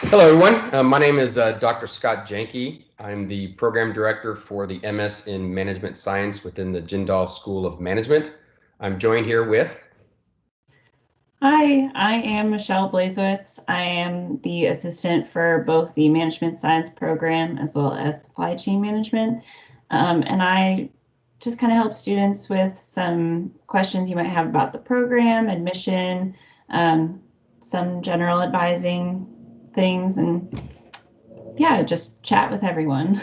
Hello, everyone. My name is Dr. Scott Janke. I'm the program director for the MS in Management Science within the Jindal School of Management. I'm joined here with. Hi, I am Michelle Blazewicz. I am the assistant for both the Management Science program as well as Supply Chain Management. And I just kind of help students with some questions you might have about the program, admission, some general advising things, and yeah, just chat with everyone.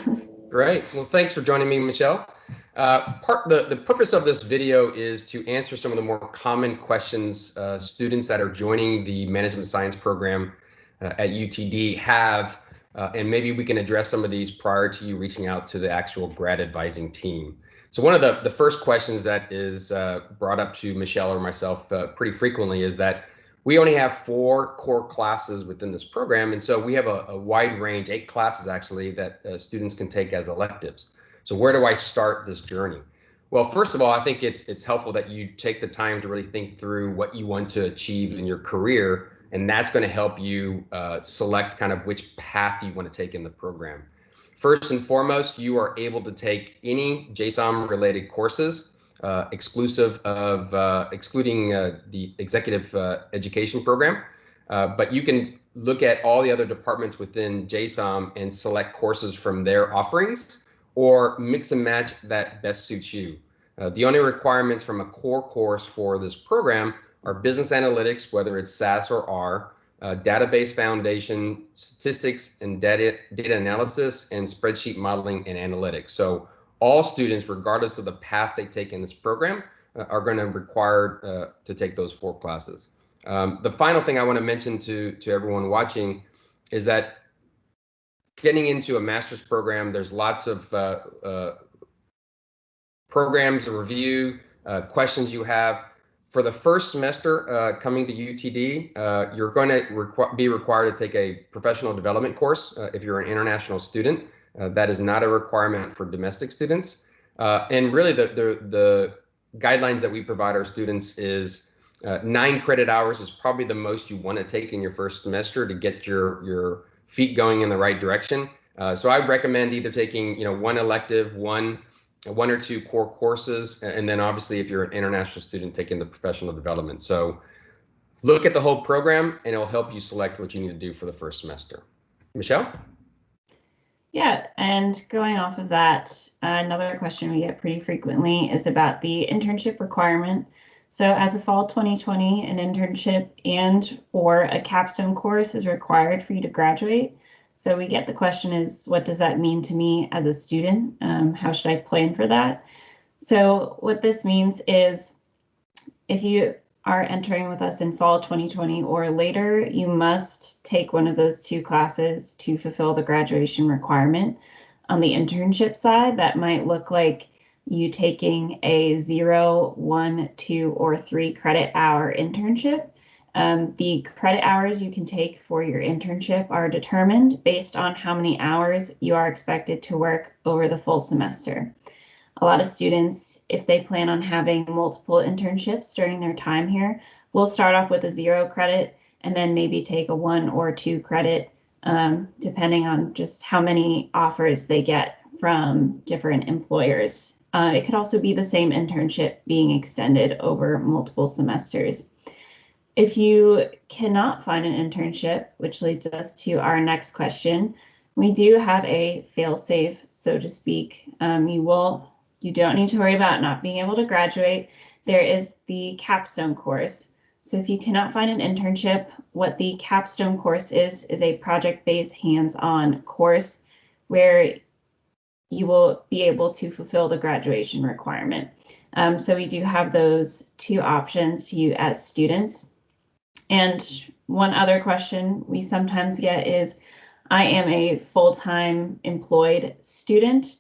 Great. Well, thanks for joining me, Michelle. The purpose of this video is to answer some of the more common questions students that are joining the Management Science program at UTD have, and maybe we can address some of these prior to you reaching out to the actual grad advising team. So one of the first questions that is brought up to Michelle or myself pretty frequently is that we only have 4 core classes within this program, and so we have a wide range, 8 classes actually, that students can take as electives. So where do I start this journey? Well, first of all, I think it's helpful that you take the time to really think through what you want to achieve in your career, and that's going to help you select kind of which path you want to take in the program. First and foremost, you are able to take any JSOM related courses, exclusive of excluding the executive education program, but you can look at all the other departments within JSOM and select courses from their offerings, or mix and match that best suits you. The only requirements from a core course for this program are business analytics, whether it's SAS or R, database foundation, statistics and data analysis, and spreadsheet modeling and analytics. So all students, regardless of the path they take in this program, are going to require to take those 4 classes. The final thing I want to mention to everyone watching is that getting into a master's program, there's lots of programs to review, questions you have. For the first semester coming to UTD, you're going to be required to take a professional development course if you're an international student. That is not a requirement for domestic students. And really the guidelines that we provide our students is 9 credit hours is probably the most you want to take in your first semester to get your feet going in the right direction. So I recommend either taking, one elective, one or 2 core courses, and then obviously if you're an international student, taking the professional development. So look at the whole program and it'll help you select what you need to do for the first semester. Michelle? Yeah, and going off of that, another question we get pretty frequently is about the internship requirement. So as a fall 2020, an internship and or a capstone course is required for you to graduate. So we get the question is, what does that mean to me as a student? How should I plan for that? So what this means is if you are entering with us in fall 2020 or later, you must take one of those 2 classes to fulfill the graduation requirement. On the internship side, that might look like you taking a 0, 1, 2, or 3 credit hour internship. The credit hours you can take for your internship are determined based on how many hours you are expected to work over the full semester. A lot of students, if they plan on having multiple internships during their time here, will start off with a 0 credit and then maybe take a 1 or 2 credit, depending on just how many offers they get from different employers. It could also be the same internship being extended over multiple semesters. If you cannot find an internship, which leads us to our next question, we do have a fail-safe, so to speak. You don't need to worry about not being able to graduate. There is the capstone course. So if you cannot find an internship, what the capstone course is a project-based hands-on course where you will be able to fulfill the graduation requirement. So we do have those 2 options to you as students. And one other question we sometimes get is, I am a full-time employed student.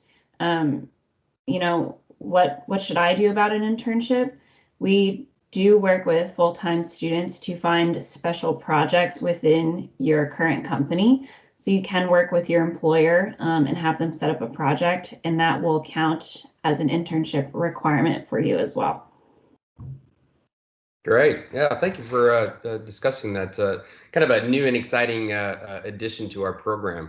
What should I do about an internship? We do work with full-time students to find special projects within your current company. So you can work with your employer and have them set up a project, and that will count as an internship requirement for you as well. Great. Yeah, thank you for discussing that. Kind of a new and exciting addition to our program.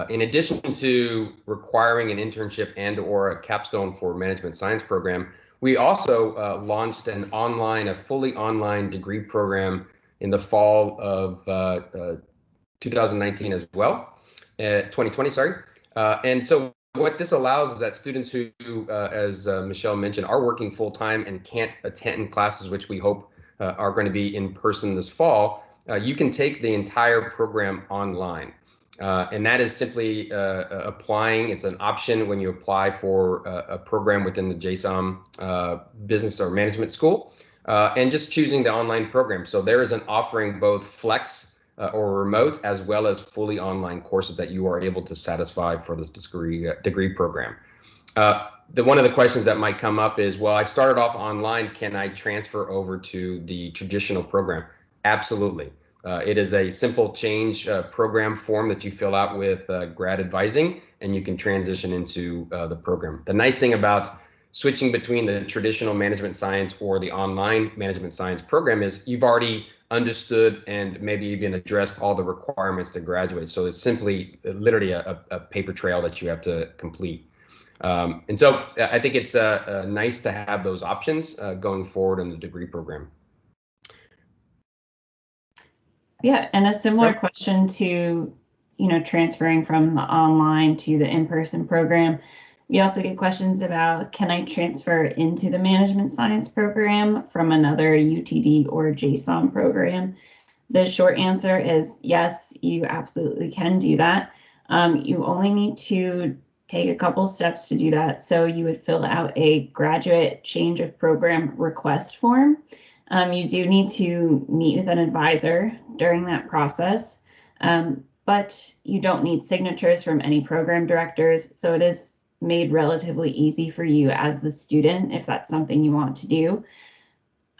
In addition to requiring an internship and or a capstone for management science program, we also launched a fully online degree program in the fall of 2019 as well, 2020, sorry. And so what this allows is that students who, as Michelle mentioned, are working full time and can't attend classes, which we hope are going to be in person this fall, you can take the entire program online. And that is simply applying. It's an option when you apply for a program within the JSOM business or management school, and just choosing the online program. So there is an offering both flex or remote, as well as fully online courses that you are able to satisfy for this degree program. One of the questions that might come up is, well, I started off online, can I transfer over to the traditional program? Absolutely. It is a simple change program form that you fill out with grad advising, and you can transition into the program. The nice thing about switching between the traditional management science or the online management science program is you've already understood and maybe even addressed all the requirements to graduate. So it's simply literally a paper trail that you have to complete. And so I think it's nice to have those options going forward in the degree program. Yeah, and a similar question to, transferring from the online to the in-person program. We also get questions about, can I transfer into the management science program from another UTD or JSOM program? The short answer is yes, you absolutely can do that. You only need to take a couple steps to do that. So you would fill out a graduate change of program request form. You do need to meet with an advisor during that process, but you don't need signatures from any program directors. So it is made relatively easy for you as the student if that's something you want to do.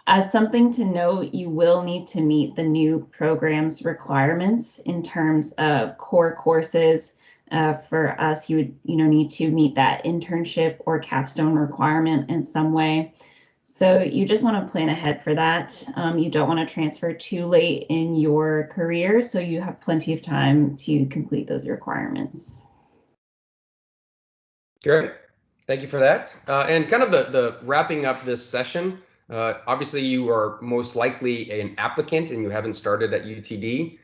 As something to note, you will need to meet the new program's requirements in terms of core courses. For us, you would need to meet that internship or capstone requirement in some way. So you just want to plan ahead for that. You don't want to transfer too late in your career, so you have plenty of time to complete those requirements. Great. Thank you for that. And kind of the wrapping up this session, obviously you are most likely an applicant and you haven't started at UTD,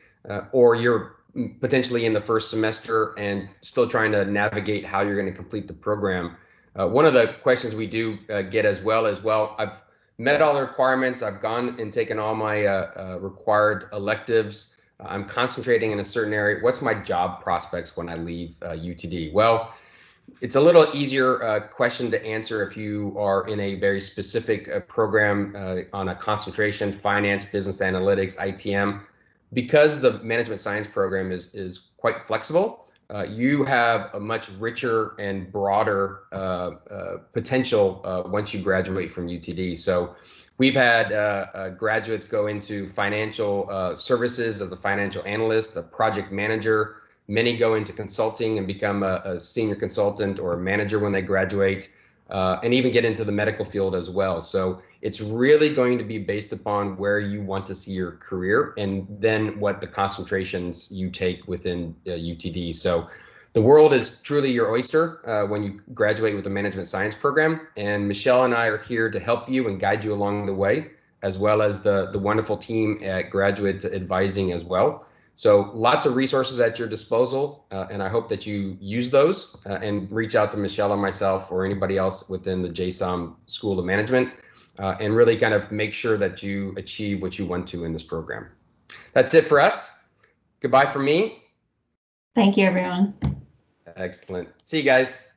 or you're potentially in the first semester and still trying to navigate how you're going to complete the program. One of the questions we do get as well is, well, I've met all the requirements, I've gone and taken all my required electives, I'm concentrating in a certain area, what's my job prospects when I leave UTD? Well, it's a little easier question to answer if you are in a very specific program on a concentration, finance, business analytics, ITM. Because the management science program is quite flexible, you have a much richer and broader potential once you graduate from UTD. So we've had graduates go into financial services as a financial analyst, a project manager. Many go into consulting and become a senior consultant or a manager when they graduate, and even get into the medical field as well. So it's really going to be based upon where you want to see your career and then what the concentrations you take within UTD. So the world is truly your oyster when you graduate with the management science program. And Michelle and I are here to help you and guide you along the way, as well as the wonderful team at Graduate Advising as well. So lots of resources at your disposal, and I hope that you use those and reach out to Michelle or myself or anybody else within the JSOM School of Management, and really kind of make sure that you achieve what you want to in this program. That's it for us. Goodbye from me. Thank you, everyone. Excellent. See you guys.